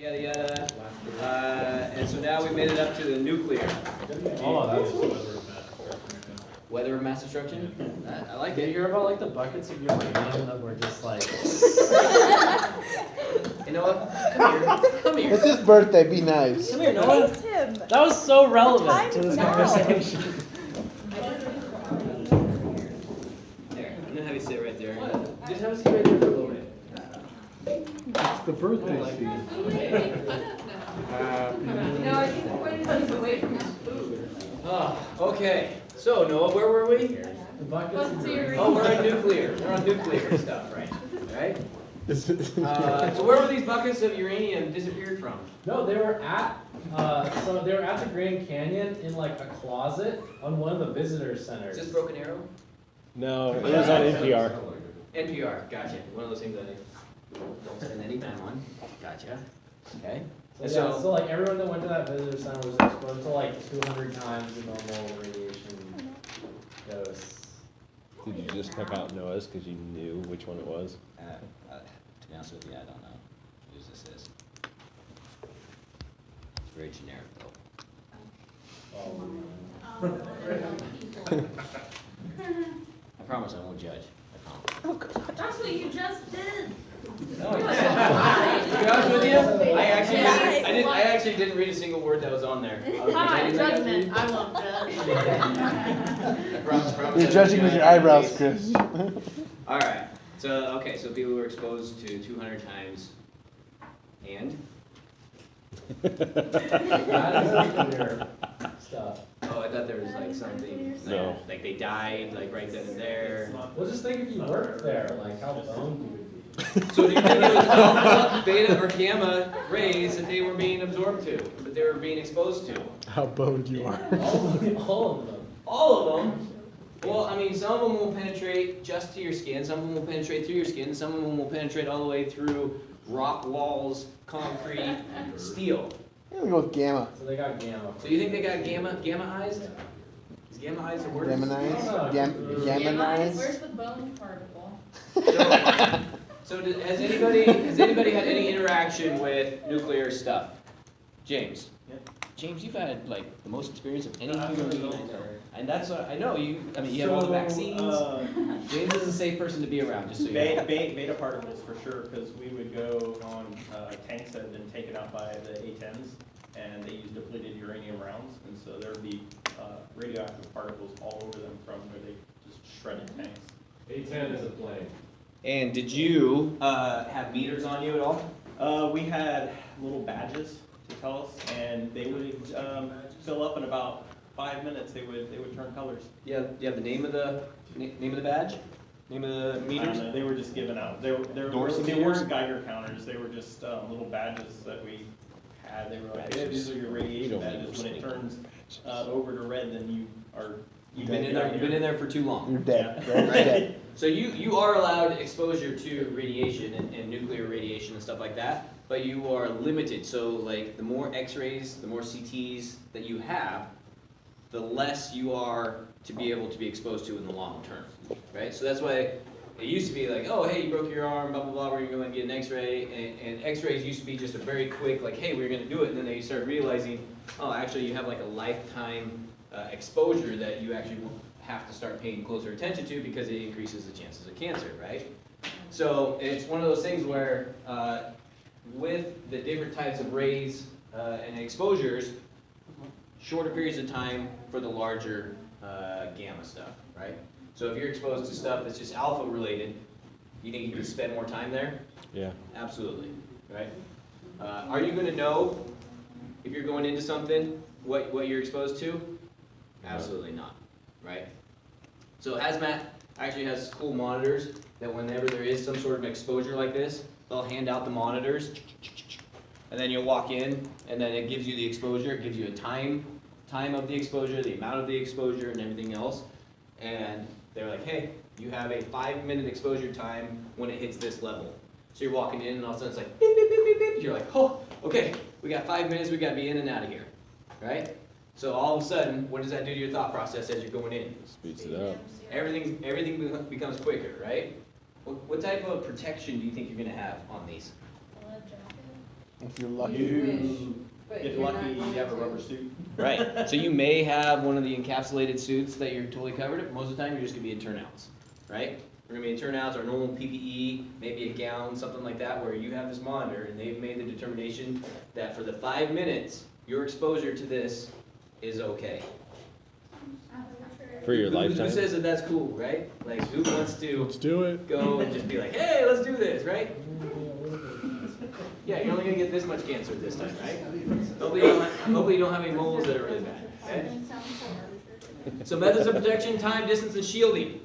Yada yada. And so now we made it up to the nuclear. Oh, that's Weather of mass destruction? I like Did you it. hear about like the buckets of uranium that were just like You know what? Come here. Come here. It's his birthday, be nice. Come here, Noah. Face him. that was so relevant Time's to this now. conversation. There. I'm gonna have you sit right there. Just have a seat right there for a little bit. It's the birthday season. No, I think the point is he's away from his food. Okay. So Noah, where were we? The buckets What's of your- uranium. Oh, we're on nuclear. We're on nuclear stuff, right? Right. So where were these buckets of uranium disappeared from? No, they were at they were at the Grand Canyon in like a closet on one of the visitor centers. Is this Broken Arrow? No, it was on NPR. NPR. Gotcha. One of those things that I don't spend any time on. Gotcha. Okay. So, yeah, so like everyone that went to that visitor center was exposed to like 200 times the normal radiation dose. Did you just pick out Noah's because you knew which one it was? To be honest with you, I don't know whose this is. It's very generic though. I promise I won't judge. I promise. That's what you just did. To be honest with you, I actually didn't read a single word that was on there. I was Hi, pretending like I judgment. did. I won't judge. I promise I You're won't judging with judge. your eyebrows, Chris. All right. So okay, so people were exposed to 200 times, and That is nuclear stuff. oh, I thought there was like something No. like they died like right then and there. Well, just think if you worked there, like how boned you would be. So do you think it was alpha, beta, or gamma rays that they were being absorbed to, that they were being exposed to? How boned you are. All of them. All of them. Well, I mean, some of them will penetrate just to your skin, some of them will penetrate through your skin, some of them will penetrate all the way through rock walls, concrete, steel. I'm gonna go with gamma. So they got gamma. So you think they got gamma-ized? Is gamma-ized a word? Gemini's? Where's Gemini's? the bone particle? So has anybody had any interaction with nuclear stuff? James? James, you've had like the most experience of any human being I know. And that's what, I know, you have all the vaccines. James is a safe person to be around, just so you know. Beta particles for sure, because we would go on tanks that had been taken out by the A-10s, and they used depleted uranium rounds, and so there would be radioactive particles all over them from where they just shredded tanks. A10 is a plane. And did you have meters on you at all? We had little badges to tell us, and they would fill up in about 5 minutes. They would turn colors. Yeah, you have the name of the badge? Name of the I don't meters? know, they were just given out. They Dorsey they meters? weren't Geiger counters. They were just little badges that we had. They were like, hey, these are your radiation badges. When it turns over to red, then you are. You've been in there for too long. You're dead. Yeah. Right? Dead. So you are allowed exposure to radiation and nuclear radiation and stuff like that, but you are limited. So like the more X-rays, the more CTs that you have, the less you are to be able to be exposed to in the long term, right? So that's why it used to be like, oh, hey, you broke your arm, blah, blah, blah, we're going to get an X-ray, and X-rays used to be just a very quick, like, hey, we're going to do it, and then they started realizing, oh, actually you have like a lifetime exposure that you actually have to start paying closer attention to because it increases the chances of cancer, right? So it's one of those things where with the different types of rays and exposures, shorter periods of time for the larger gamma stuff, right? So if you're exposed to stuff that's just alpha related, you think you can spend more time there? Yeah. Absolutely, right? Are you going to know if you're going into something what you're exposed to? Absolutely not, right? So hazmat actually has cool monitors that whenever there is some sort of exposure like this, they'll hand out the monitors, and then you'll walk in, and then it gives you the exposure, it gives you a time of the exposure, the amount of the exposure, and everything else. And they're like, hey, you have a 5-minute exposure time when it hits this level. So you're walking in, and all of a sudden it's like, beep, beep, beep, beep, beep. You're like, oh, okay, we got 5 minutes, we got to be in and out of here, right? So all of a sudden, what does that do to your thought process as you're going in? Speeds it up. Everything becomes quicker, right? What type of protection do you think you're going to have on these? If you're lucky. You, if lucky, you have a rubber suit. Right, so you may have one of the encapsulated suits that you're totally covered in, but most of the time you're just gonna be in turnouts, right? We're gonna be in turnouts, our normal PPE, maybe a gown, something like that, where you have this monitor, and they've made the determination that for the 5 minutes, your exposure to this is okay. For your Who lifetime? says that that's cool, right? Like, who wants to Let's do it. go and just be like, hey, let's do this, right? Yeah, you're only gonna get this much cancer this time, right? Hopefully you don't have any moles that are really bad, okay? So methods of protection, time, distance, and shielding.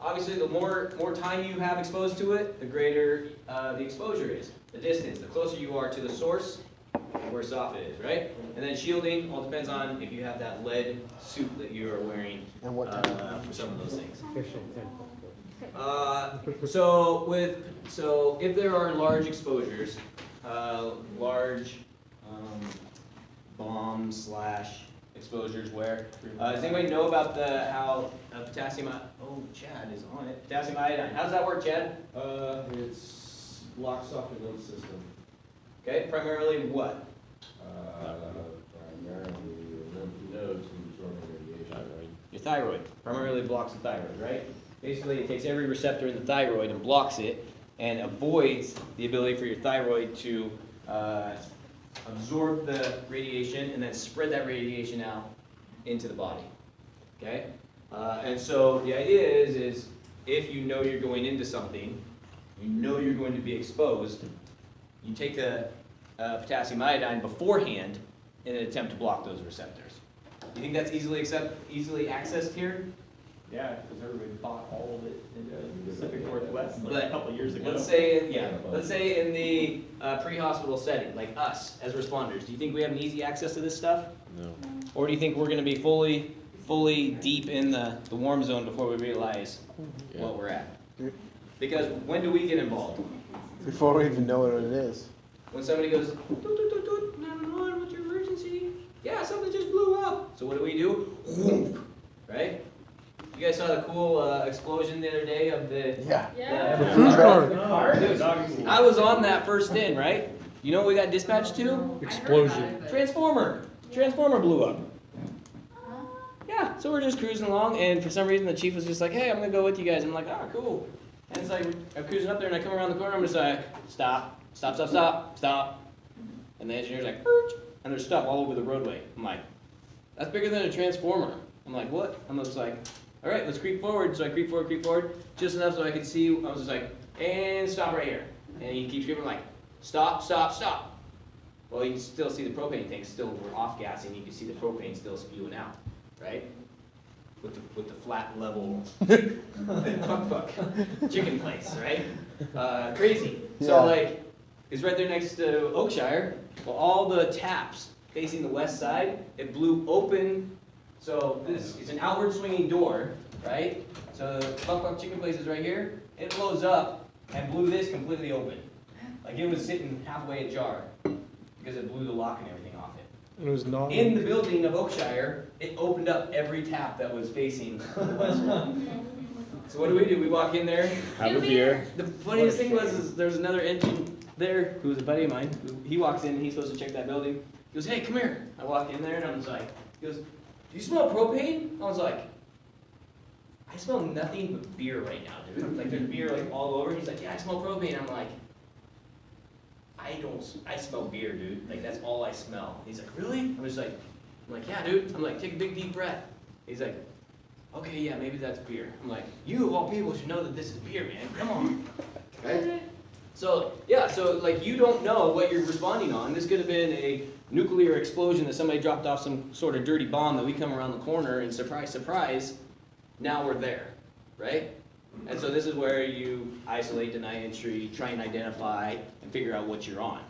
Obviously, the more time you have exposed to it, the greater the exposure is. The distance, the closer you are to the source, the worse off it is, right? And then shielding, all depends on if you have that lead suit that you are wearing And what time? for some of those things. So if there are large exposures, large bomb slash exposures where, does anybody know about how potassium, oh, Chad is on it, potassium iodine, how does that work, Chad? It's blocks off the lymph system, Okay, primarily what? primarily lymph nodes from absorbing radiation. Your thyroid, primarily blocks the thyroid, right? Basically, it takes every receptor in the thyroid and blocks it and avoids the ability for your thyroid to absorb the radiation and then spread that radiation out into the body, okay? And so the idea is if you know you're going into something, you know you're going to be exposed, you take the potassium iodine beforehand in an attempt to block those receptors. You think that's easily accessed here? Yeah, because everybody bought all of it in the Pacific Northwest like But a couple years ago. Let's say in the pre-hospital setting, like us as responders, do you think we have an easy access to this stuff? No. Or do you think we're gonna be fully deep in the warm zone before we realize what we're at? Because when do we get involved? Before we even know what it is. When somebody goes, "Toot, toot, toot, toot, 911, what's your emergency?" Yeah, something just blew up. So what do? Whoomp, right? You guys saw the cool explosion the other day of the... Yeah. Yeah. The food cart. Dude, I was on that first in, right? You know what we got dispatched to? Explosion. Transformer blew up. Yeah, so we're just cruising along, and for some reason the chief was just like, hey, I'm gonna go with you guys. I'm like, oh, cool. And it's like, I'm cruising up there, and I come around the corner, I'm just like, stop. And the engineer's like, "Perch," and there's stuff all over the roadway. I'm like, that's bigger than a transformer. I'm like, what? I'm just like, all right, let's creep forward. So I creep forward, just enough so I could see. I was just like, and stop right here. And he keeps screaming like, stop. Well, you can still see the propane tank still, we're off gassing. You can see the propane still spewing out, right? With the flat level puck chicken place, right? Crazy. So Yeah. like, it's right there next to Oakshire. Well, all the taps facing the west side, it blew open. So this is an outward swinging door, right? So the puck chicken place is right here. It blows up and blew this completely open. Like it was sitting halfway ajar because it blew the lock and everything off it. It was not. In the building of Oakshire, it opened up every tap that was facing the west wall. So what do? We walk in there. Have a beer. The funniest thing was there's another engine there who's a buddy of mine. He walks in and he's supposed to check that building. He goes, hey, come here. I walk in there and I was like, he goes, do you smell propane? I was like, I smell nothing but beer right now, dude. Like there's beer like all over. He's like, yeah, I smell propane. I'm like, I smell beer, dude. Like that's all I smell. He's like, really? I'm like, yeah, dude. I'm like, take a big deep breath. He's like, okay, yeah, maybe that's beer. I'm like, you of all people should know that this is beer, man. Come on. Right? So, yeah, so like you don't know what you're responding on. This could have been a nuclear explosion that somebody dropped off some sort of dirty bomb that we come around the corner and surprise, surprise, now we're there, right? And so this is where you isolate, deny entry, try and identify, and figure out what you're on,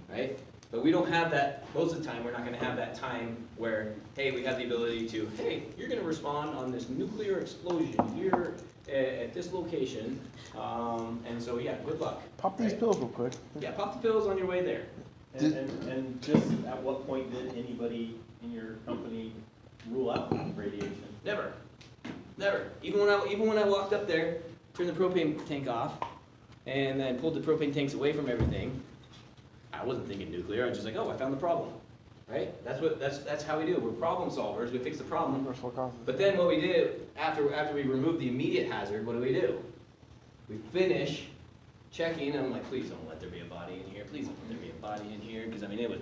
right? But we don't have that, most of the time, we're not going to have that time where, hey, we have the ability to, hey, you're going to respond on this nuclear explosion here at this location. And so, yeah, good luck. Pop these right? pills real quick. Yeah, pop the pills on your way there. And just at what point did anybody in your company rule out radiation? Never. Even when I walked up there, turned the propane tank off, and then pulled the propane tanks away from everything, I wasn't thinking nuclear, I was just like, oh, I found the problem, right? That's how we do, we're problem solvers, we fix the problem. Universal causes. But then what we did, after we remove the immediate hazard, what do? We finish checking, and I'm like, please don't let there be a body in here, please don't let there be a body in here, because I mean, it was,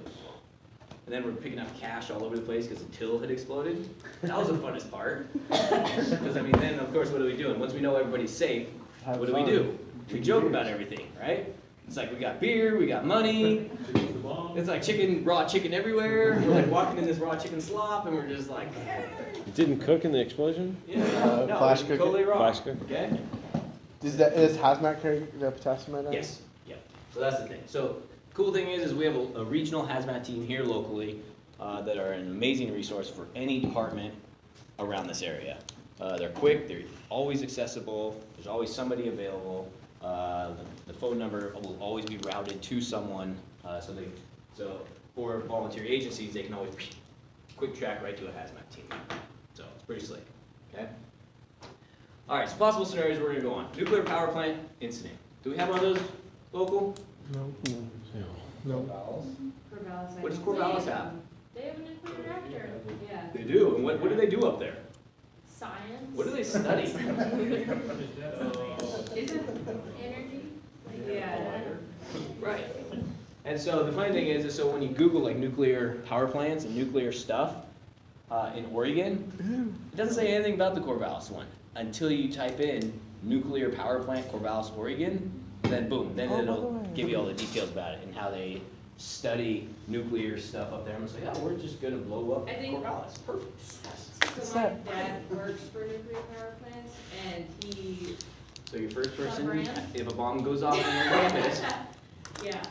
and then we're picking up cash all over the place because the till had exploded. That was the funnest part. Because I mean, then of course, what are we doing? Once we know everybody's safe, Have what fun. do? We joke about everything, right? It's like we got beer, we got money. It's like raw chicken everywhere. We're like walking in this raw chicken slop, and we're just like, It didn't cook in the explosion? yeah, no, flash it's cooking? totally raw. Flash cooking. Okay. Does hazmat carry the potassium iodide? Yes, yeah, so that's the thing. So, cool thing is we have a regional hazmat team here locally that are an amazing resource for any department around this area. They're quick, they're always accessible, there's always somebody available. The phone number will always be routed to someone, so for volunteer agencies, they can always quick track right to a hazmat team. So, it's pretty slick, okay? All right, so possible scenarios we're gonna go on. Nuclear power plant incident. Do we have one of those local? No. Valves. Corvallis, I What does think. Corvallis have? They have a nuclear reactor. Yeah. They do, and what do they do up there? Science. What do they study? Is it energy? Yeah. Right. And so the funny thing is so when you Google like nuclear power plants and nuclear stuff in Oregon, it doesn't say anything about the Corvallis one until you type in nuclear power plant Corvallis, Oregon. Then boom, then Oh, by the it'll way. give you all the details about it and how they study nuclear stuff up there. I'm just like, oh, we're just gonna blow up I think- Corvallis. Perfect. So my dad works for nuclear power plants, and he, So your first person, Brand? if a bomb goes off on your campus, yeah.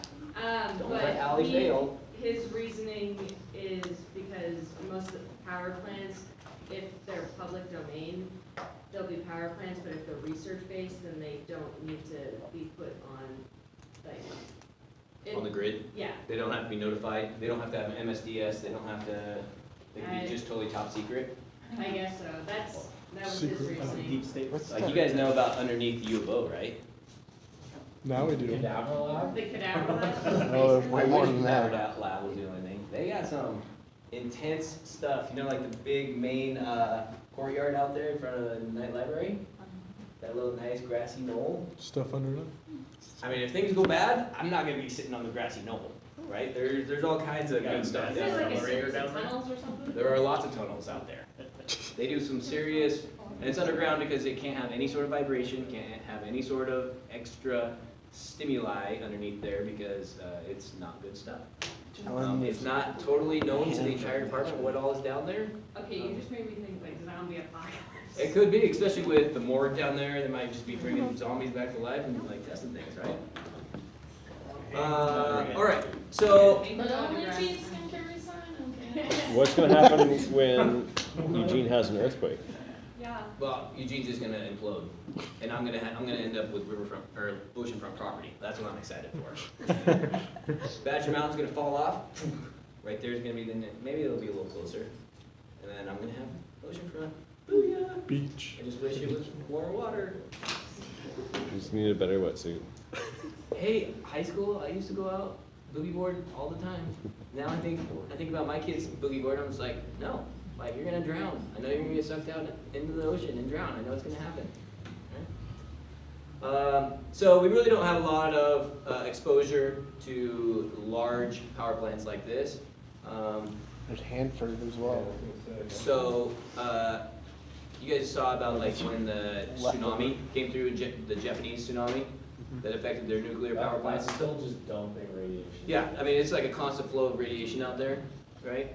don't let Allie fail. His reasoning is because most of the power plants, if they're public domain, they'll be power plants, but if they're research-based, then they don't need to be put on, like. On the grid, Yeah, they don't have to be notified, they don't have to have an MSDS, they don't have to, they can be just totally top secret. I guess so, that was his Secret. reasoning. Deep state. What's Like you guys know about underneath U of O, right? Now we do. Cadaver lab? The cadaver lab. Oh, there's way more than Powered that. out lab will do anything. They got some intense stuff, you know, like the big main courtyard out there in front of the night library? That little nice grassy knoll? Stuff under it. I mean, if things go bad, I'm not gonna be sitting on the grassy knoll, right? There's all kinds of good stuff Is down it there. like a series of tunnels or something? There are lots of tunnels out there. They do some serious, and it's underground because it can't have any sort of vibration, can't have any sort of extra stimuli underneath there because it's not good stuff. It's not totally known to the entire department what all is down there. Okay, you just made me think like zombie apocalypse. It could be, especially with the morgue down there, they might just be bringing zombies back to life and like testing things, right? All right, so But only chiefs can carry sign, okay. What's gonna happen when Eugene has an earthquake? Yeah. well, Eugene's just gonna implode, and I'm gonna end up with riverfront or oceanfront property. That's what I'm excited for. Badger Mountain's gonna fall off. Right there's gonna be maybe it'll be a little closer, and then I'm gonna have oceanfront. Booyah! Beach. I just wish it was more water. You just need a better wetsuit. Hey, high school, I used to go out boogie board all the time. Now I think about my kids boogie board. I'm just like, no, like you're gonna drown. I know you're gonna get sucked out into the ocean and drown. I know it's gonna happen. Right? So we really don't have a lot of exposure to large power plants like this. There's Hanford as well. So you guys saw about like when the tsunami came through, the Japanese tsunami that affected their nuclear power plants. That's still just dumping radiation. Yeah, I mean, it's like a constant flow of radiation out there, right?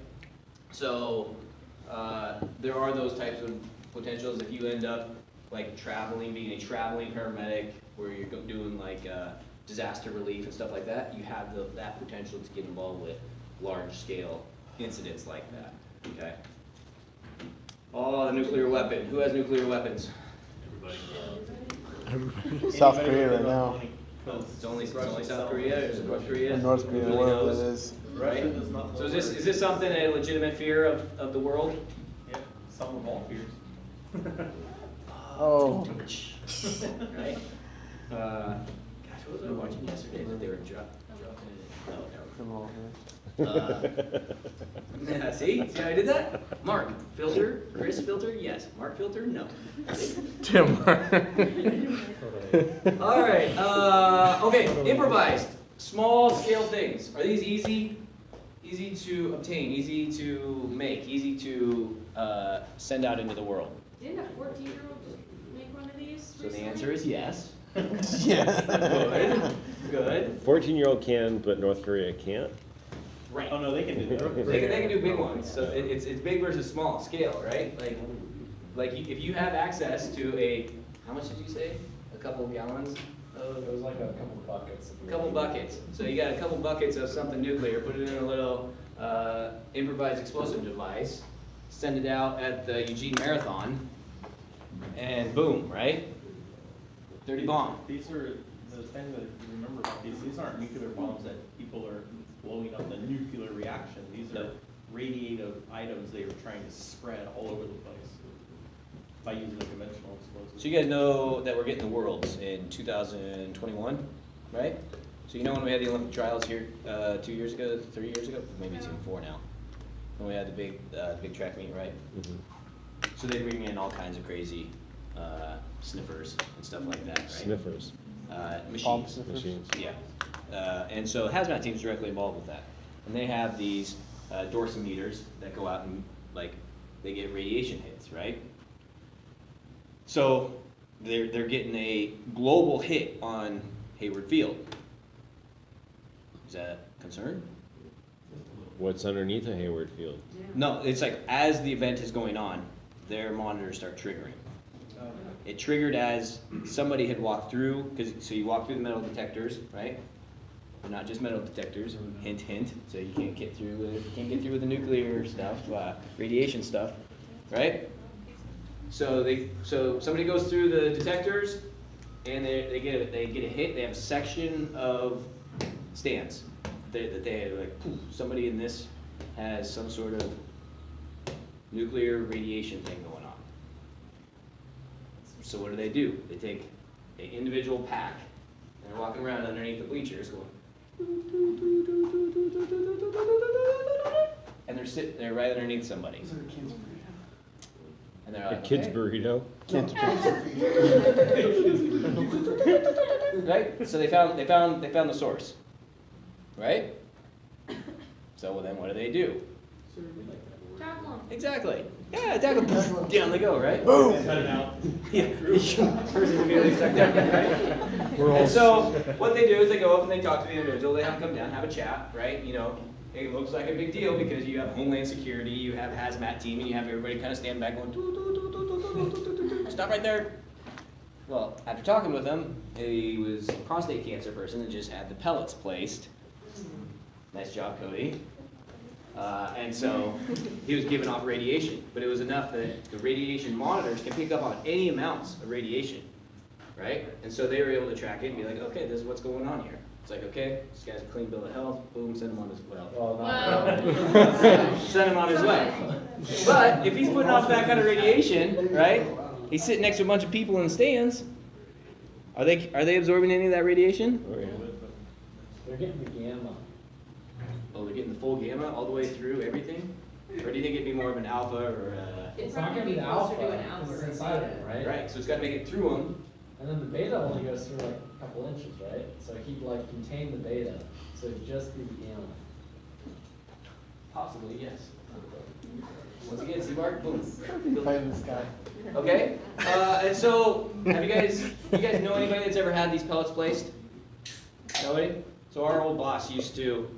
So, there are those types of potentials if you end up like traveling, being a traveling paramedic, where you're doing like disaster relief and stuff like that, you have that potential to get involved with large scale incidents like that, okay? Oh, the nuclear weapon. Who has nuclear weapons? South Korea right now. It's only South Korea or North Korea? Or North Korea, Who really whatever knows? that is. Right? So is this something, a legitimate fear of the world? Yeah, some of all fears. Oh. Right? Gosh, what was I watching yesterday that they were dropping it? Criminal Yeah, see how I did that? Mark, filter, Kris, filter, yes. Mark, filter, no. Tim. All right, okay, improvised, small scale things. Are these easy? Easy to obtain, easy to make, easy to send out into the world? Didn't a 14-year-old just make one of these So the recently? answer is yes. Yeah. Good, good. 14-year-old can, but North Korea can't. Right. Oh, no, they can do that. They can do big ones, so it's big versus small scale, right? Like if you have access to a, how much did you say? A couple of gallons It was like a couple buckets. A couple buckets. So you got a couple buckets of something nuclear, put it in a little improvised explosive device, send it out at the Eugene Marathon, and boom, right? Dirty bomb. These are, the thing that you remember about these aren't nuclear bombs that people are blowing up the nuclear reaction. These are radiative items they were trying to spread all over the place by using a conventional explosive. So you guys know that we're getting the Worlds in 2021, right? So you know when we had the Olympic trials here 2 years ago, 3 years ago? Maybe it's even 4 now. When we had the big track meet, right? So they bring in all kinds of crazy sniffers and stuff like that, right? Sniffers. Bomb Machines. sniffers. Machines. Yeah. And so hazmat team's directly involved with that. And they have these dorsimeters that go out and they get radiation hits, right? So they're getting a global hit on Hayward Field. Is that a concern? What's underneath a Hayward Field? Yeah. No, it's like as the event is going on, their monitors start triggering. It triggered as somebody had walked through, so you walk through the metal detectors, right? They're not just metal detectors, hint, hint. So you can't get through with the nuclear stuff, radiation stuff, right? So somebody goes through the detectors, and they get a hit. They have a section of stands that they like. Poof, somebody in this has some sort of nuclear radiation thing going on. So what do? They take an individual pack, and they're walking around underneath the bleachers going, and they're right underneath somebody. And they're A like, kid's okay. burrito. Kids. Right? So they found the source. Right? So well, then what do? Tackle 'em. Exactly. Yeah, tackle. Down they go, right? Boom. Cut it out. Yeah. Person immediately stuck down, right? And so what they do is they go up and they talk to the individual. They have them come down, have a chat, right? You know, it looks like a big deal because you have Homeland Security, you have hazmat team, and you have everybody kind of stand back going, "Doo, doo, doo, doo, doo, doo, doo, doo, doo." Stop right there. Well, after talking with him, he was a prostate cancer person and just had the pellets placed. Nice job, Cody. And so he was giving off radiation, but it was enough that the radiation monitors can pick up on any amounts of radiation, right? And so they were able to track it and be like, okay, this is what's going on here. It's like, okay, this guy's a clean bill of health, boom, send him on his way. Well, Wow. Send him on his way. But if he's putting off that kind of radiation, right? He's sitting next to a bunch of people in the stands. Are they absorbing any of that radiation? Oh, yeah. they're getting the gamma. Oh, they're getting the full gamma all the way through everything? Or do you think it'd be more of an alpha or It's not probably gonna be closer alpha, to an because alpha. it's inside of it, right? right? So it's got to make it through them. And then the beta only goes through like a couple inches, right? So he'd like contain the beta, so it'd just be the gamma. Possibly, yes. Once again, see Mark, boom. Fight in the sky. Okay, and so have you guys know anybody that's ever had these pellets placed? Nobody? So our old boss used to,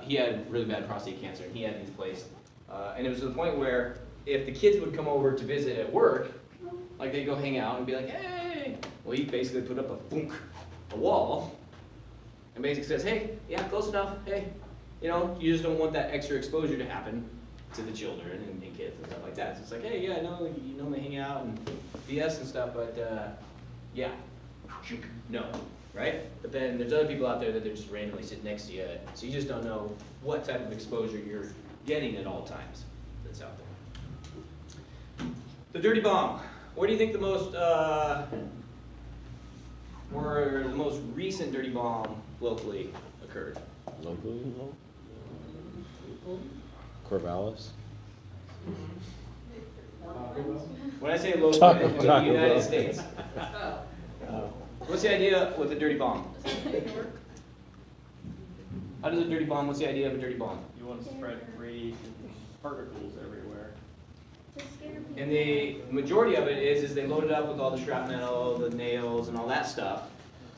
he had really bad prostate cancer, and he had these placed. And it was to the point where if the kids would come over to visit at work, like they'd go hang out and be like, hey, well, he basically put up a wall, and basically says, hey, yeah, close enough, hey, you know, you just don't want that extra exposure to happen to the children and kids and stuff like that. So it's like, hey, yeah, no, you normally hang out and BS and stuff, but yeah, no, right? But then there's other people out there that they're just randomly sitting next to you, so you just don't know what type of exposure you're getting at all times that's out there. The dirty bomb. Where do you think the most recent dirty bomb locally occurred? Locally? Corvallis? When I say local, Taco in the Bell. United States, Oh. what's the idea with a dirty bomb? How does a dirty bomb, what's the idea of a dirty bomb? You want to spread radiation particles everywhere. And the majority of it is they load it up with all the shrapnel, the nails, and all that stuff,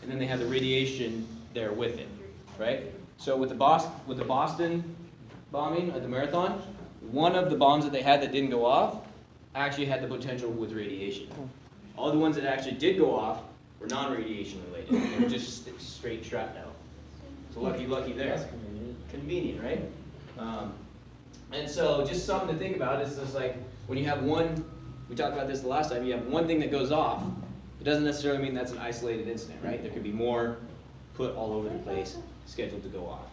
and then they have the radiation there with it, right? So with the Boston bombing at the marathon, one of the bombs that they had that didn't go off actually had the potential with radiation. All the ones that actually did go off were non-radiation related. They were just straight shrapnel. So lucky there. That's convenient. Convenient, right? And so just something to think about is just like when you have one, we talked about this the last time, you have one thing that goes off, it doesn't necessarily mean that's an isolated incident, right? There could be more put all over the place scheduled to go off.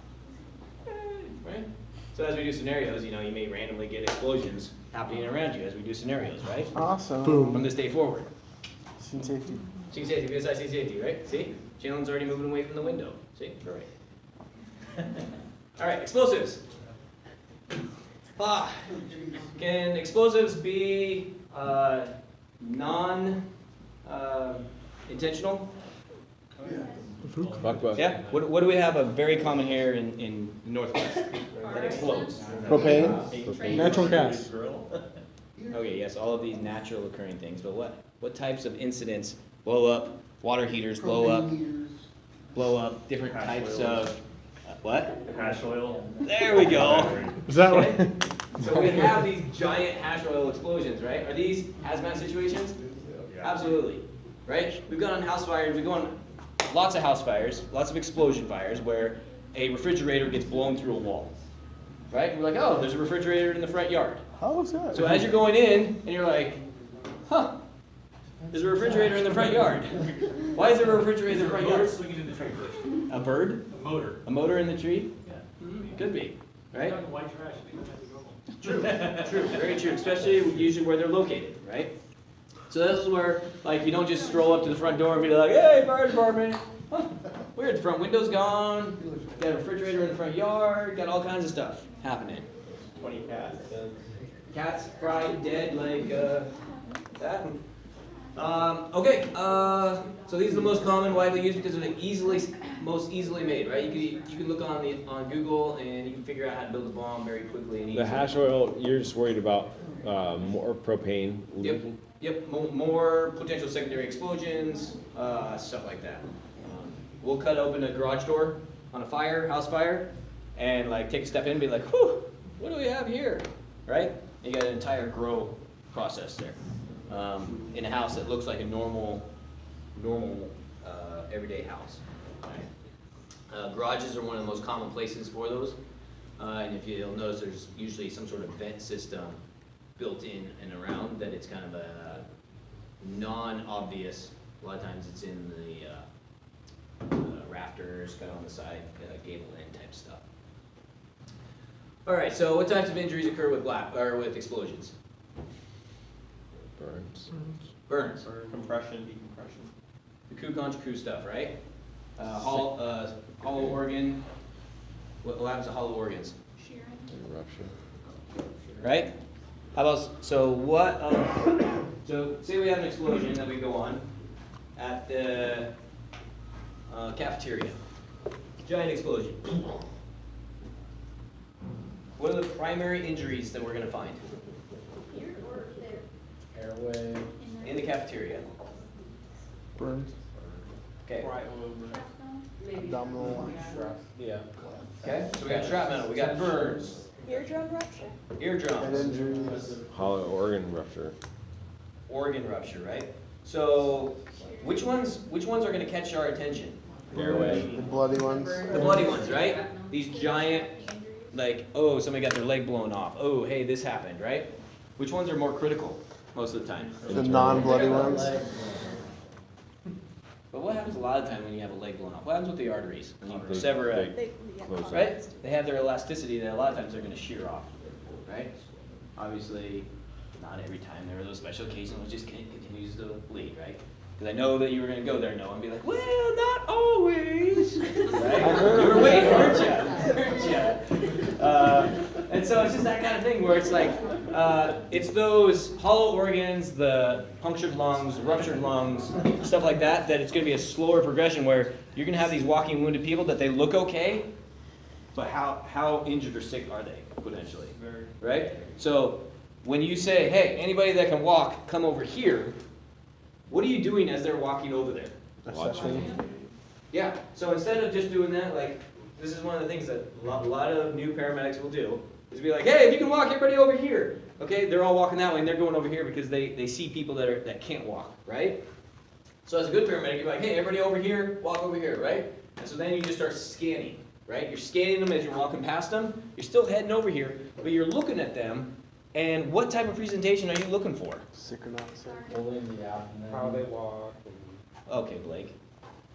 Right? So as we do scenarios, you may randomly get explosions happening around you as we do scenarios, right? Awesome. From this day forward. Scene safety. Scene safety, PSI scene safety, right? See? Jalen's already moving away from the window. See? All right. All right, explosives. Can explosives be non-intentional? Talk about Yeah? What do we have a very common here in the Northwest that explodes? Propane. Natural gas. Okay, yes, all of these natural occurring things, but what types of incidents blow up? Water heaters blow up different Hash types oil. of, what? Hash oil. There we go. Is that Okay. what? So we have these giant hash oil explosions, right? Are these hazmat situations? Absolutely, right? We've gone on house fires, we go on lots of house fires, lots of explosion fires where a refrigerator gets blown through a wall, right? We're like, oh, there's a refrigerator in the front yard. How was that? So as you're going in, and you're like, huh, there's a refrigerator in the front yard. Why is there a refrigerator in the front yard? swinging in the tree bush. A bird? A motor. A motor in the tree? Could be, right? White trash, they don't have to go. True, very true, especially usually where they're located, right? So this is where, like, you don't just stroll up to the front door and be like, hey, fire department. Huh, weird, front window's gone, got a refrigerator in the front yard, got all kinds of stuff happening. 20 cats. Cats fried, dead, like, that. Okay, so these are the most common, widely used because they're the most easily made, right? You can look on Google and you can figure out how to build a bomb very quickly and easily. the hash oil. You're just worried about more propane leaking. Yep, more potential secondary explosions, stuff like that. We'll cut open a garage door on a house fire, and like take a step in and be like, whew, what do we have here, right? You got an entire grow process there. In a house that looks like a normal everyday house. Right? Garages are one of the most common places for those, and if you'll notice, there's usually some sort of vent system built in and around that it's kind of a non-obvious. A lot of times it's in the rafters, kind of on the side, gable end type stuff. All right, so what types of injuries occur with explosions? Burns. Burns. Compression, decompression. The coup contra coup stuff, right? Hollow organ. What happens to hollow organs? Eruption. Right? How about, so say we have an explosion that we go on at the cafeteria. Giant explosion. What are the primary injuries that we're gonna find Airway. in the cafeteria? Burns. Okay, Maybe. Abdominal. Yeah. okay, so we got shrapnel, we got burns, Eardrum rupture? Head eardrums, injuries. Hollow organ rupture. organ rupture, right? So, which ones are gonna catch our attention? Airway. The bloody ones. The bloody ones, right? These giant, like, oh, somebody got their leg blown off. Oh, hey, this happened, right? Which ones are more critical most of the time? The non-bloody ones. But what happens a lot of time when you have a leg blown off? What happens with the arteries? When you They- sever a, they close up. right? They have their elasticity that a lot of times they're gonna shear off, right? Obviously, not every time. There are those special occasions when it just continues to bleed, right? Because I know that you were gonna go there, Noah, and be like, well, not always. Right? You were waiting, weren't you? And so it's just that kind of thing where it's like, it's those hollow organs, the punctured lungs, ruptured lungs, stuff like that, that it's gonna be a slower progression where you're gonna have these walking wounded people that they look okay, but how injured or sick are they, potentially? Right? So when you say, hey, anybody that can walk, come over here, what are you doing as they're walking over there? Watching. Yeah, so instead of just doing that, like, this is one of the things that a lot of new paramedics will do, is be like, hey, if you can walk, everybody over here. Okay, they're all walking that way, and they're going over here because they see people that can't walk, right? So as a good paramedic, you're like, hey, everybody over here, walk over here, right? And so then you just start scanning, right? You're scanning them as you're walking past them. You're still heading over here, but you're looking at them, and what type of presentation are you looking for? Sick or not sick? Holding the abdomen. How they walk, Okay, Blake,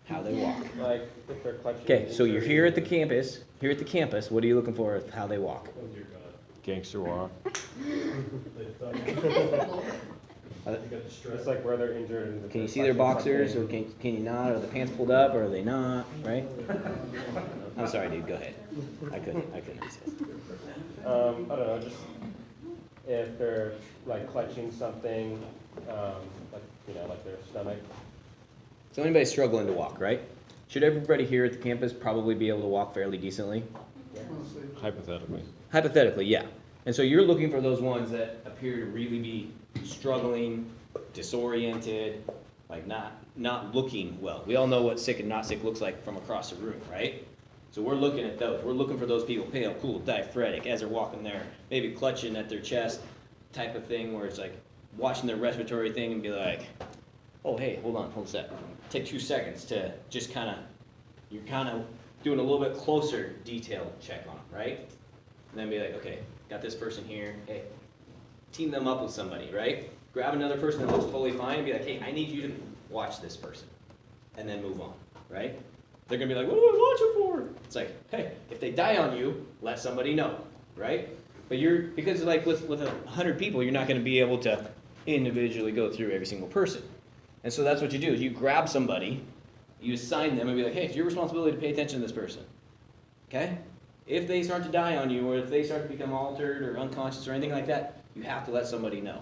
how they walk. and, like, if they're clutching. Okay, so you're here at the campus. campus, what are you looking for with how they walk? Gangster walk. It's like where they're injured. And if Can you they're see their clutching boxers, or something. can you not? Are the pants pulled up, or are they not, right? I'm sorry, dude, go ahead. I couldn't resist. I don't know, just if they're like clutching something, like, you know, like their stomach. So anybody's struggling to walk, right? Should everybody here at the campus probably be able to walk fairly decently? Hypothetically. Hypothetically, yeah. And so you're looking for those ones that appear to really be struggling, disoriented, like not looking well. We all know what sick and not sick looks like from across the room, right? So we're looking at those. We're looking for those people, pale, cool, diaphoretic, as they're walking there, maybe clutching at their chest type of thing where it's like watching their respiratory thing and be like, oh, hey, hold a sec. Take 2 seconds to just you're kind of doing a little bit closer detailed check on them, right? And then be like, okay, got this person here, hey, team them up with somebody, right? Grab another person that looks totally fine and be like, hey, I need you to watch this person. And then move on, right? They're gonna be like, what do I watch it for? It's like, hey, if they die on you, let somebody know, right? But because like with 100 people, you're not gonna be able to individually go through every single person. And so that's what you do, is you grab somebody, you assign them and be like, hey, it's your responsibility to pay attention to this person, okay? If they start to die on you, or if they start to become altered or unconscious or anything like that, you have to let somebody know.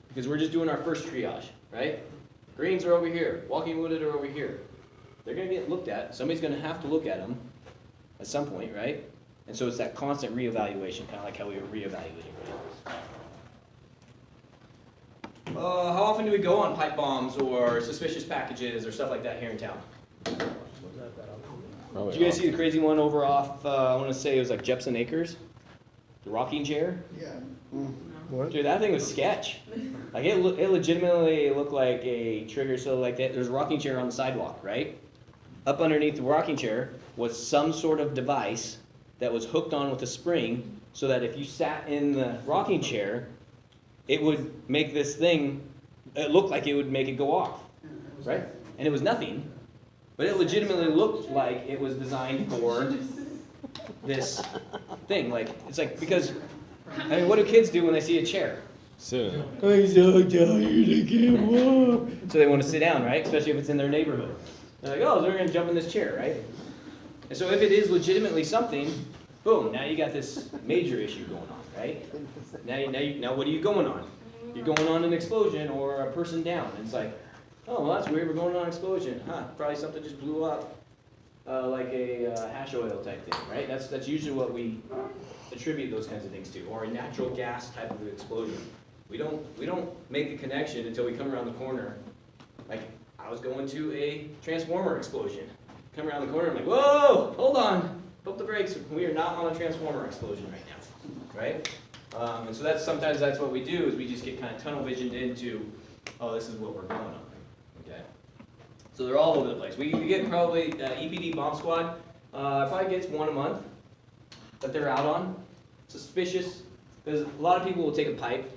Because we're just doing our first triage, right? Greens are over here, walking wounded are over here. They're gonna get looked at, somebody's gonna have to look at them at some point, right? And so it's that constant reevaluation, kind of like how we were reevaluating. How often do we go on pipe bombs or suspicious packages or stuff like that here in town? Probably Did you guys see the crazy one over off, I want to say it was like Jepson Acres? The rocking chair? What? Dude, that thing was sketch. Like it legitimately looked like a trigger, so like there's a rocking chair on the sidewalk, right? Up underneath the rocking chair was some sort of device that was hooked on with a spring so that if you sat in the rocking chair, it would make this thing, it looked like it would make it go off, right? And it was nothing, but it legitimately looked like it was designed for this thing. Like, it's like, because, I mean, what do kids do when they see a chair? Sit. I'm so tired, I can't walk. So they want to sit down, right? Especially if it's in their neighborhood. They're like, oh, they're going to jump in this chair, right? And so if it is legitimately something, boom, now you got this major issue going on, right? Now what are you going on? You're going on an explosion or a person down. And it's like, oh, well, that's weird, we're going on an explosion. Probably something just blew up, like a hash oil type thing, right? That's usually what we attribute those kinds of things to, or a natural gas type of explosion. We don't make the connection until we come around the corner. Like, I was going to a transformer explosion. Come around the corner, I'm like, whoa, hold on, pump the brakes. We are not on a transformer explosion right now, right? And so sometimes that's what we do, is we just get kind of tunnel visioned into, oh, this is what we're going on, okay? So they're all over the place. We get probably, EPD bomb squad, probably gets one a month that they're out on. Suspicious, because a lot of people will take a pipe,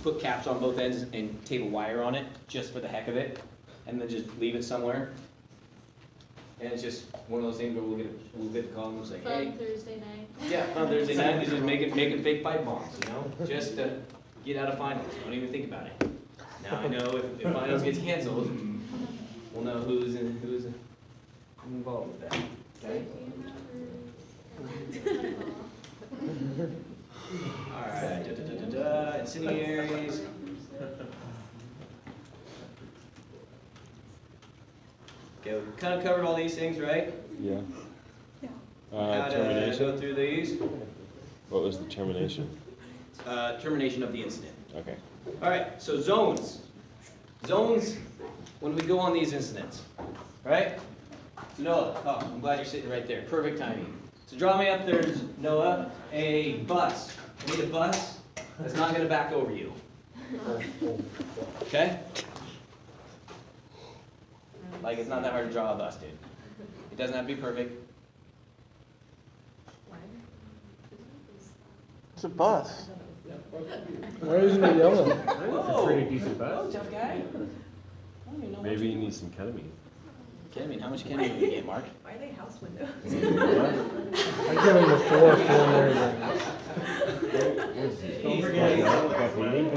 put caps on both ends and tape a wire on it, just for the heck of it, and then just leave it somewhere. And it's just one of those things where we'll get the call and we'll say, hey. Fun Thursday night. Yeah, on Thursday night, they're just making fake pipe bombs, you know, just to get out of finals. Don't even think about it. Now I know if finals gets canceled, we'll know who's involved with that. Okay? Alright, incendiaries. Okay, we kind of covered all these things, right? Yeah. How to go Termination? through these. What was the termination? Termination of the incident. Okay. Alright, so zones. Zones, when we go on these incidents, right? So Noah, oh, I'm glad you're sitting right there. Perfect timing. So draw me up there, Noah, a bus. I need a bus that's not gonna back over you. Okay? Like, it's not that hard to draw a bus, dude. It doesn't have to be perfect. It's a bus. Why isn't it yellow? Whoa! Pretty decent Whoa, bus. tough guy. I don't even know Maybe you need some ketamine. Ketamine, how much ketamine do you get, Mark? Why are they house windows? I give him a 4 full milligrams. Don't forget,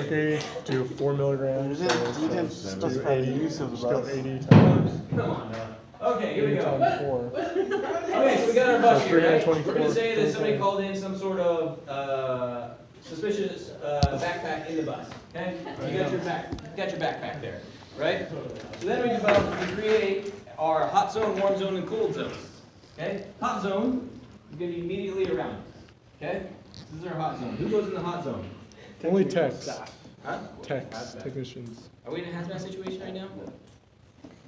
Okay, do 4 milligrams. You didn't specify the use of the Just go bus. 80 times. Come on now. Okay, here we 80 go. times 4. Okay, so we got our bus So here, right? We're 324 gonna say that somebody total. called in some sort of suspicious backpack in the bus. Okay? You got your backpack there, right? So then we create our hot zone, warm zone, and cold zone. Okay? Hot zone is gonna be immediately around. Okay? This is our hot zone. Who goes in the hot zone? Only techs. Huh? Techs, technicians. Are we in a hazmat situation right now?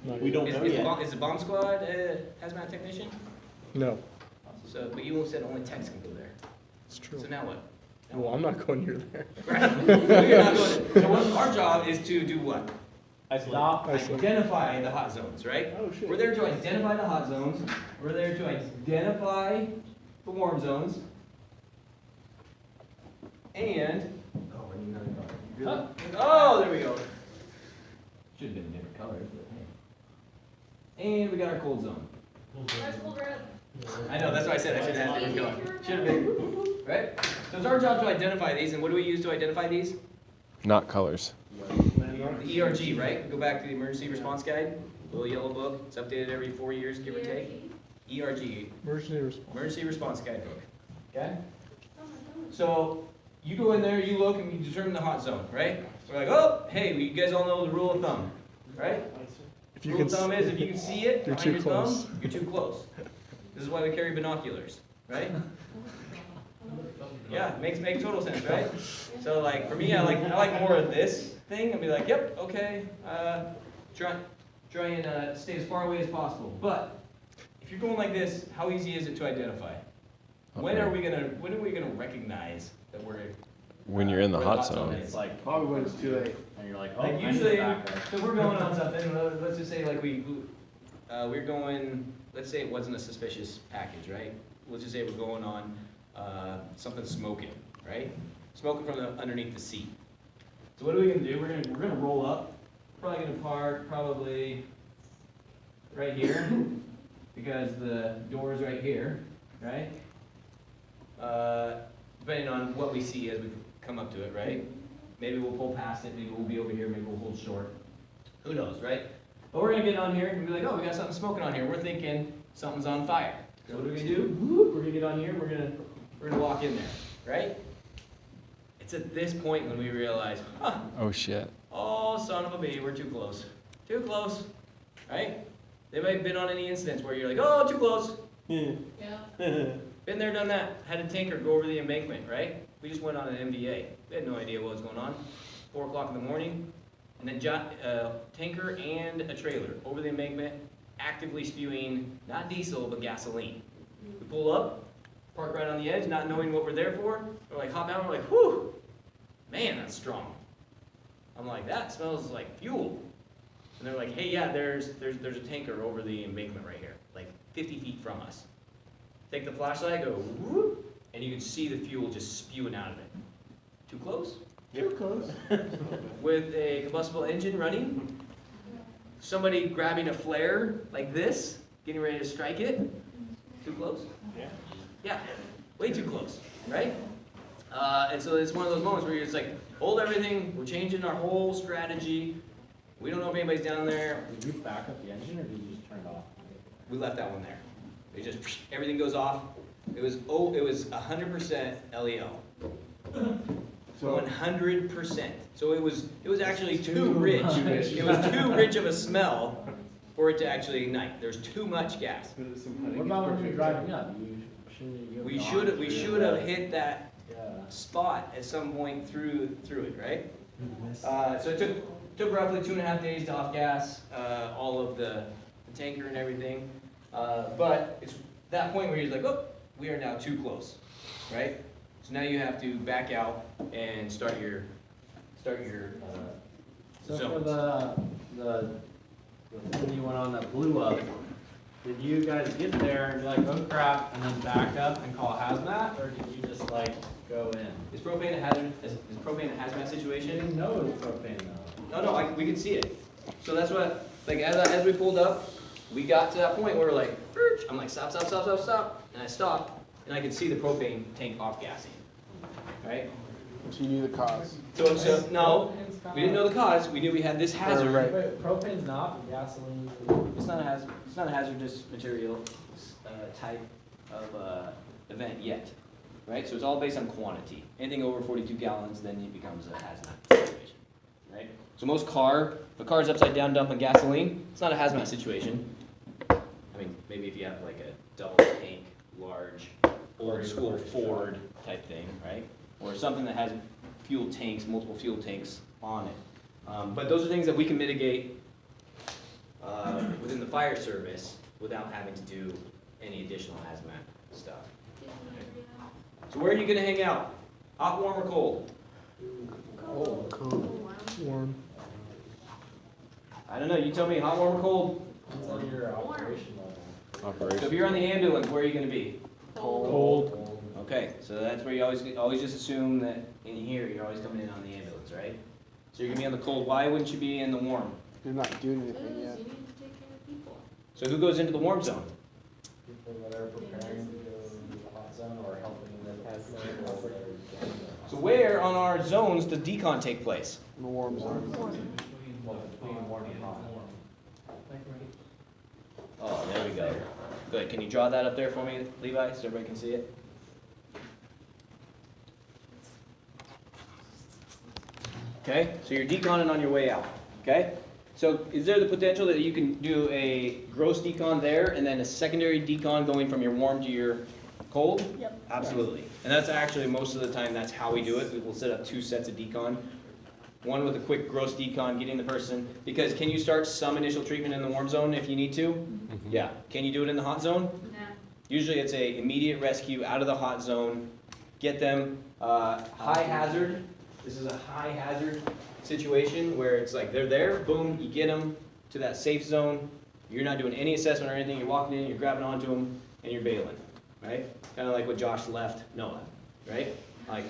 Not We yet. don't Is, know is, yet. is the bomb squad a hazmat technician? No, So, but you said only techs can go there. it's true. So now what? Now Well, I'm not going near there. Right. So you're not going to- so what, our job is to do what? Stop. Identify the hot zones, right? Oh, shit. We're there to identify the hot zones. We're there to identify the warm zones. And, oh, I need another color. Oh, there we go. Should have been different colors, but hey. And we got our cold zone. Where's cold red? I know, that's why I said I should have had a different color. Should have been, right? So it's our job to identify these, and what do we use to identify these? Not colors. The ERG, right? Go back to the emergency response guide, little yellow book. It's updated every 4 years, give or take. ERG, Emergency response. emergency response guidebook. Okay? So you go in there, you look, and you determine the hot zone, right? We're like, oh, hey, you guys all know the rule of thumb, right? If you Rule can, of thumb is if you can see it You're behind too your close. thumb, you're too close. This is why we carry binoculars, right? Yeah, makes total sense, right? So like for me, I like more of this thing and be like, yep, okay, try and stay as far away as possible. But if you're going like this, how easy is it to identify? When are we gonna recognize that we're When you're in the where hot zone zone. is? Like Probably when it's too late. And you're like, oh, like I need usually, the back there. so we're going on something, let's just say like we're going, let's say it wasn't a suspicious package, right? Let's just say we're going on something smoking, right? Smoking from underneath the seat. So what are we gonna do? We're gonna roll up, probably gonna park probably right here, because the door is right here, right? Depending on what we see as we come up to it, right? Maybe we'll pull past it, maybe we'll be over here, maybe we'll hold short. Who knows, right? But we're gonna get on here and be like, oh, we got something smoking on here. We're thinking something's on fire. So what are we gonna do? Whoop, we're gonna get on here, we're gonna walk in there, right? It's at this point when we realize, huh, Oh shit. oh, son of a bee, we're too close. Too close, right? They might have been on any incidents where you're like, oh, too close. Yeah. Been there, done that. Had a tanker go over the embankment, right? We just went on an MVA. We had no idea what was going on. 4 o'clock in the morning, and then tanker and a trailer over the embankment, actively spewing not diesel but gasoline. We pull up, park right on the edge, not knowing what we're there for. We're like, hop out. We're like, whew, man, that's strong. I'm like, that smells like fuel. And they're like, hey, yeah, there's a tanker over the embankment right here, like 50 feet from us. Take the flashlight, go whoop, and you can see the fuel just spewing out of it. Too close? Too close. With a combustible engine running, somebody grabbing a flare like this, getting ready to strike it. Too close? Yeah. Yeah, way too close, right? And so it's one of those moments where you're just like, hold everything, we're changing our whole strategy. We don't know if anybody's down there. Did you back up the engine or did you just turn it off? We left that one there. It just, everything goes off. It was 100% LEL. So 100%. So it was actually too rich. It was too rich of a smell for it to actually ignite. There's too much gas. What about when you're driving up? You We should have hit that Yeah. spot at some point through it, right? So it took roughly 2.5 days to off gas all of the tanker and everything. But it's that point where you're like, oh, we are now too close, right? So now you have to back out and start your So for zones. the thing you went on that blew up, did you guys get there and be like, oh crap, and then back up and call hazmat, or did you just like go in? Is propane a hazard? Is propane a hazmat I situation? didn't know it was propane though. No, we can see it. So that's what, like, as we pulled up, we got to that point where we're like, "Erch." I'm like, stop. And I stopped, and I could see the propane tank off gassing, right? so you knew the cause. So, no, Propane's we didn't know the cause. We knew we had this hazard. Right. Wait, propane's not, but gasoline. It's not a hazardous material type of event yet, right? So it's all based on quantity. Anything over 42 gallons, then it becomes a hazmat situation, right? So if a car's upside down dumping gasoline, it's not a hazmat situation. I mean, maybe if you have like a double tank, large, old school Ford type thing, right? Or something that has fuel tanks, multiple fuel tanks on it. But those are things that we can mitigate within the fire service without having to do any additional hazmat stuff. So where are you gonna hang out? Hot, warm, or cold? Cool. Warm. I don't know, you tell me, hot, warm, or cold? It's on your operation level. So if you're on the ambulance, where are you gonna be? Cold. Okay, so that's where you always just assume that in here, you're always coming in on the ambulance, right? So you're gonna be on the cold, why wouldn't you be in the warm? You're not doing anything Because yet. you need to take care of people. So who goes into the warm zone? People that are preparing to go to the hot zone or helping them or whatever. So where on our zones does decon take place? In the warm zone. Well, between warm and hot. Oh, there we go. Good, can you draw that up there for me, Levi, so everybody can see it? Okay, so you're deconning on your way out, okay? So is there the potential that you can do a gross decon there and then a secondary decon going from your warm to your cold? Yep. Absolutely. And that's actually, most of the time, that's how we do it. We will set up 2 sets of decon. One with a quick gross decon, getting the person, because can you start some initial treatment in the warm zone if you need to? Yeah. Can you do it in the hot zone? Nah. Usually it's a immediate rescue out of the hot zone, get them high hazard. This is a high hazard situation where it's like they're there, boom, you get them to that safe zone. You're not doing any assessment or anything. You're walking in, you're grabbing onto them, and you're bailing, right? Kind of like what Josh left Noah, right? Like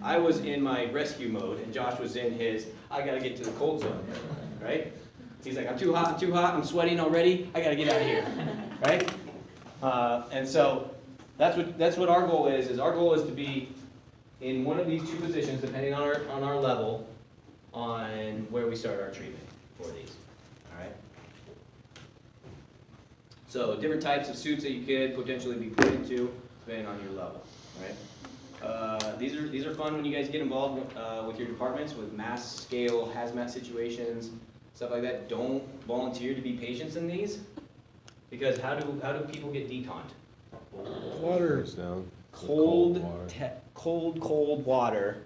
I was in my rescue mode, and Josh was in his I gotta get to the cold zone, right? He's like, I'm too hot, I'm sweating already. I gotta get out of here, right? And so that's what our goal is. Is our goal is to be in one of these 2 positions, depending on our level, on where we start our treatment for these. All right. So different types of suits that you could potentially be put into, depending on your level. Right. These are fun when you guys get involved with your departments with mass scale hazmat situations, stuff like that. Don't volunteer to be patients in these, because how do people get deconned? Water. Goes down. Cold water. water,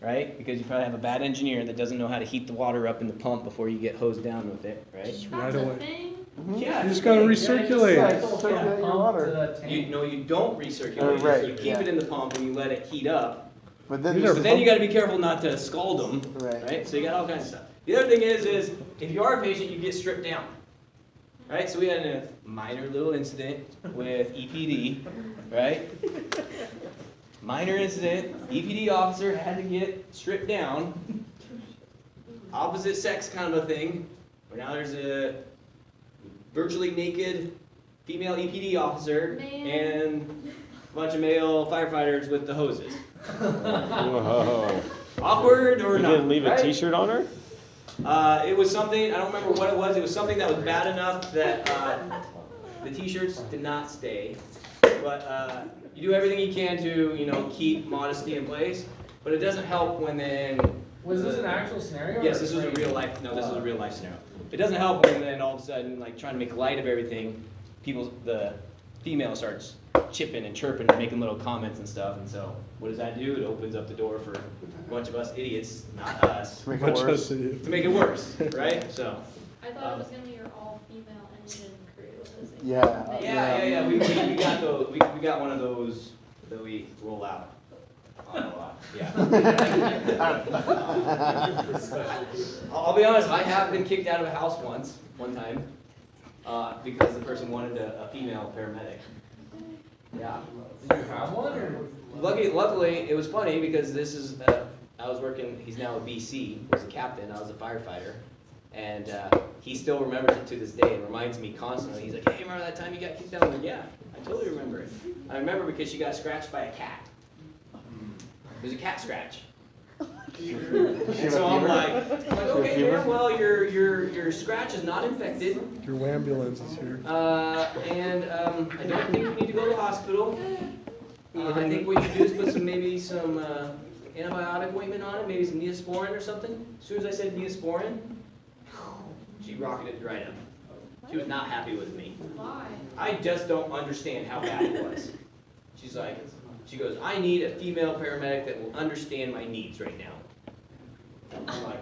right? Because you probably have a bad engineer that doesn't know how to heat the water up in the pump before you get hosed down with it, right? That's a thing? Yeah. You it's just gotta a thing. recirculate. Yeah, It's circulate your pump water. to the tank. You don't recirculate Right, it. You keep yeah. it in the pump and you let it heat up. But then But then you got to be careful not to scald them, Right. right? So you got all kinds of stuff. The other thing is if you are a patient, you get stripped down, right? So we had a minor little incident with EPD, right? Minor incident. EPD officer had to get stripped down. Opposite sex kind of a thing. Where now there's a virtually naked female EPD officer, Man. and bunch of male firefighters with the hoses. Whoa. Awkward or You not? didn't leave a right? T-shirt on her? It was something, I don't remember what it was. It was something that was bad enough that the T-shirts did not stay. But you do everything you can to, keep modesty in place. But it doesn't help when then. Was this an actual scenario? Yes, or this was a prank? real life. No, this was a real life scenario. It doesn't help when then all of a sudden, like trying to make light of everything, the female starts chipping and chirping and making little comments and stuff. And so, what does that do? It opens up the door for a bunch of us idiots, not us, To make it worse. to make it worse, right? So. I thought it was gonna be your all-female engine crew. Yeah. Yeah. We got those. We got one of those that we roll out on a lot. Yeah. I'll be honest. I have been kicked out of a house one time, because the person wanted a female paramedic. Yeah. Did you have one or? Luckily, it was funny because this is. I was working. He's now a BC. Was a captain. I was a firefighter. And he still remembers it to this day and reminds me constantly. He's like, hey, remember that time you got kicked out? I'm like, yeah, I totally remember it. I remember because she got scratched by a cat. It was a cat scratch. And so I'm like, okay, man, well, your scratch is not infected. Your ambulance is here. And I don't think you need to go to the hospital. I think what you do is put maybe some antibiotic ointment on it, maybe some Neosporin or something. As soon as I said Neosporin, she rocketed right up. She was not happy with me. Why? I just don't understand how bad it was. She goes, I need a female paramedic that will understand my needs right now. I'm like,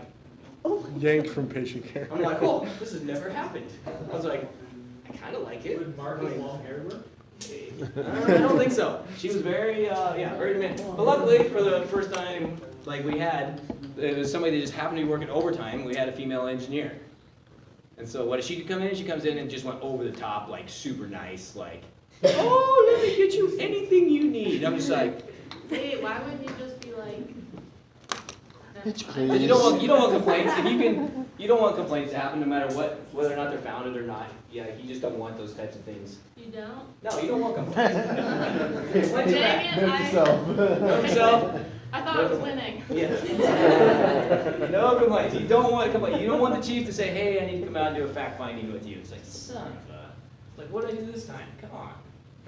Yanked from patient care. oh, this has never happened. I was like, I kind of like it. Would Margaret long hair work? I don't think so. She was very, very demanding. But luckily, for the first time, we had, it was somebody that just happened to be working overtime. We had a female engineer. And so what does she come in? She comes in and just went over the top, super nice, oh, let me get you anything you need. I'm just like, Wait, why wouldn't you just be like? Bitch, but please. you don't want complaints. If you don't want complaints to happen no matter what, whether or not they're founded or not. Yeah, you just don't want those types of things. You don't? No, you don't want complaints. Dang it, Note to self. Note to self. I thought I was winning. Yeah. No complaints. You don't want to complain. You don't want the chief to say, hey, I need to come out and do a fact finding with you. It's like, son of a, what did I do this time? Come on.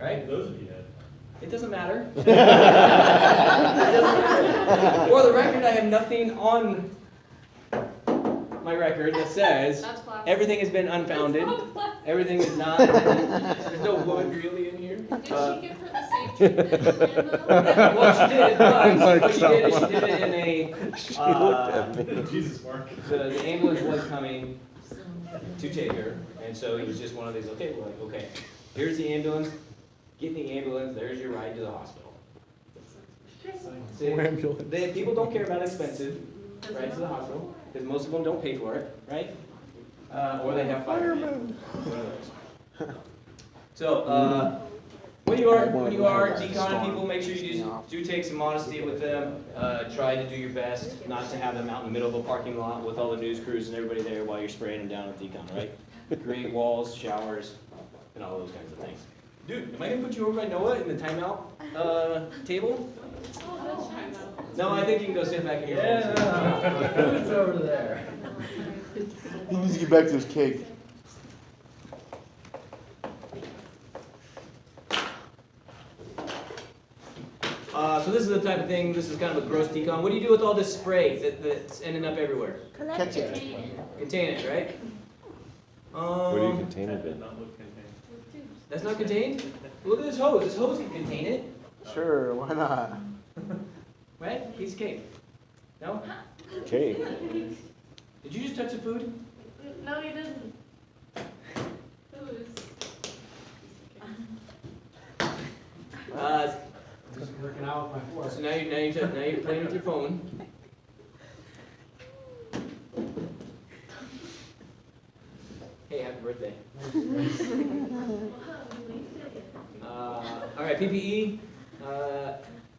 Right? Those of you had. It doesn't matter. It doesn't matter. For the record, I have nothing on my record that says That's classic. everything has been unfounded. Everything is not. There's no woman really in here. Did she give her the same treatment as Amanda? Well, she did, but like what she did is that she did it in a. Jesus, Mark. The ambulance was coming to take her, and so it was just one of these. Okay, we're like, okay, here's the ambulance. Get in the ambulance. There's your ride to the hospital. See, Ambulance. people don't care about expensive rides to the hospital because most of them don't pay for it, right? Or they have firemen. One of those. So when you are deconning people, make sure you do take some modesty with them. Try to do your best not to have them out in the middle of a parking lot with all the news crews and everybody there while you're spraying them down with decon, right? Create walls, showers, and all those kinds of things. Dude, am I gonna put you over by Noah in the timeout table? Oh, that's fine though. No, I think you can go sit back in your It's over there. He needs to get back to his cake. So this is the type of thing, this is kind of a gross decon. What do you do with all this spray that's ending up everywhere? Catch it. Contain it, right? What do you contain it in? That's not contained? Look at this hose. This hose can contain it, Sure, why not? right? Piece of cake. No? Cake. Did you just touch the food? No, you didn't. Who's? Just working out with my fork. So now you're playing with your phone. Hey, happy birthday. All right, PPE.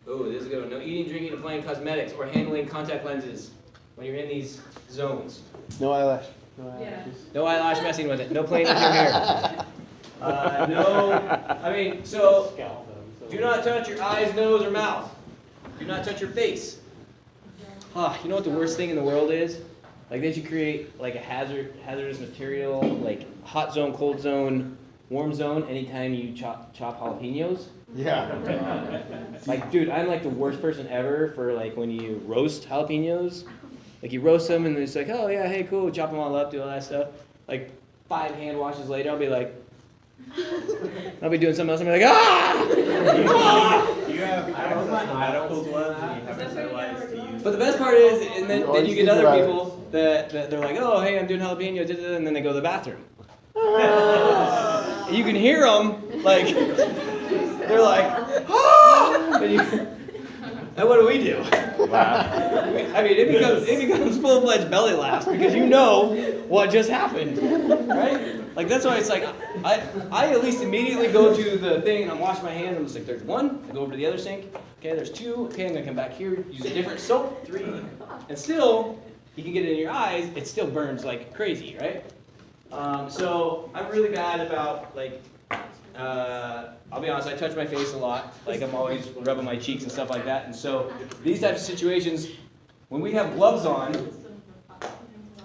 This is a good one. No eating, drinking, applying cosmetics, or handling contact lenses when you're in these zones. No eyelash. No Yeah. eyelashes. No eyelash messing with it. No playing with your hair. So Scalp them, so Do not touch your eyes, nose, or mouth. Do not touch your face. You know what the worst thing in the world is? Like they should create like a hazardous material, like hot zone, cold zone, warm zone, anytime you chop jalapenos. Yeah. Like, dude, I'm like the worst person ever for like when you roast jalapenos. Like you roast them and it's like, oh yeah, hey, cool, chop them all up, do all that stuff. Like 5 hand washes later, I'll be like, I'll be doing something else. I'll be like, ah! You have articles ones and you haven't realized to use. But the best part is, and then always you get think other about it. people that they're like, oh, hey, I'm doing jalapeno, and then they go to the bathroom. You can hear them, like, they're like, ah! And what do we do? I mean, it becomes full-fledged belly laughs because you know what just happened, right? Like that's why it's like I at least immediately go to the thing and I'm washing my hands. I'm just like, there's 1. I go over to the other sink. Okay, there's 2. Okay, I'm gonna come back here, use a different soap. 3, and still you can get it in your eyes. It still burns like crazy, right? So I'm really bad about like. I'll be honest, I touch my face a lot. Like I'm always rubbing my cheeks and stuff like that. And so these types of situations, when we have gloves on,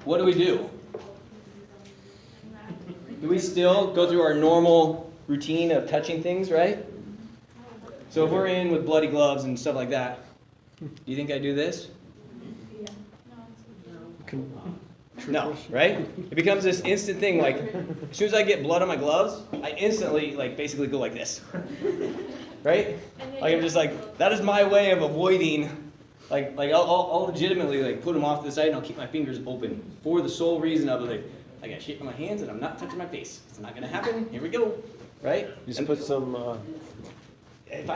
what do? Do we still go through our normal routine of touching things, right? So if we're in with bloody gloves and stuff like that, do you think I do this? No, right? It becomes this instant thing, like, as soon as I get blood on my gloves, I instantly, like, basically go like this. Right? Like, I'm just like, that is my way of avoiding, like I'll legitimately, like, put them off to the side and I'll keep my fingers open for the sole reason of, like, I got shit on my hands and I'm not touching my face. It's not gonna happen. Here we go. Right? Just put some, If